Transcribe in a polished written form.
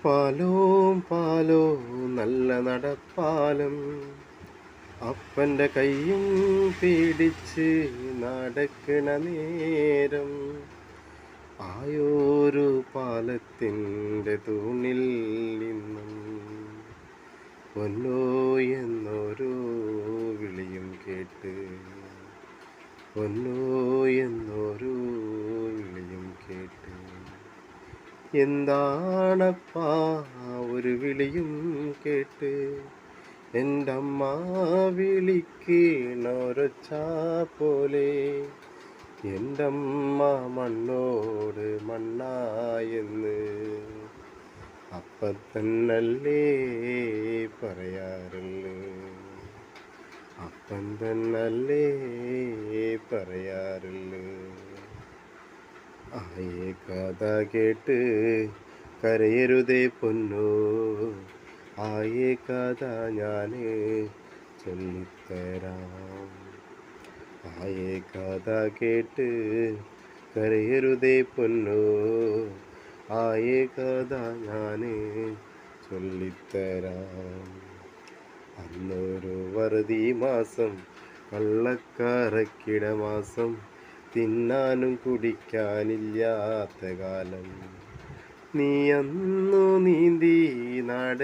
പാലോം പാലോ നല്ല നടപ്പാലം, അപ്പൻ്റെ കയ്യും പിടിച്ച് നടക്കണ നേരം, ആയോരു പാലത്തിൻ്റെ തൂണിൽ നിന്നും പൊന്നോ എന്നൊരു വിളിയും കേട്ട്, പൊന്നോ എന്നൊരു വിളിയും കേട്ട്. എന്താണപ്പാ ഒരു വിളിയും കേട്ട്, എൻ്റമ്മ വിളിക്കണൊരൊച്ച പോലെ, എൻ്റമ്മ മണ്ണോട് മണ്ണായെന്ന് അപ്പം തന്നല്ലേ പറയാറുള്ളൂ, അപ്പം തന്നല്ലേ പറയാറുള്ളൂ. ആയേ കഥ കേട്ട് കരയരുതേ പൊന്നോ, ആയേ കഥ ഞാൻ ചൊല്ലിത്തരാം. ആയേ കഥ കേട്ട് കരയരുതേ പൊന്നോ, ആയേ കഥ ഞാൻ ചൊല്ലിത്തരാം. അന്നൊരു വറുതി മാസം, കള്ളക്കറക്കിട മാസം, തിന്നാനും കുടിക്കാനില്ലാത്ത കാലം, നീ അന്നു നീന്തി നട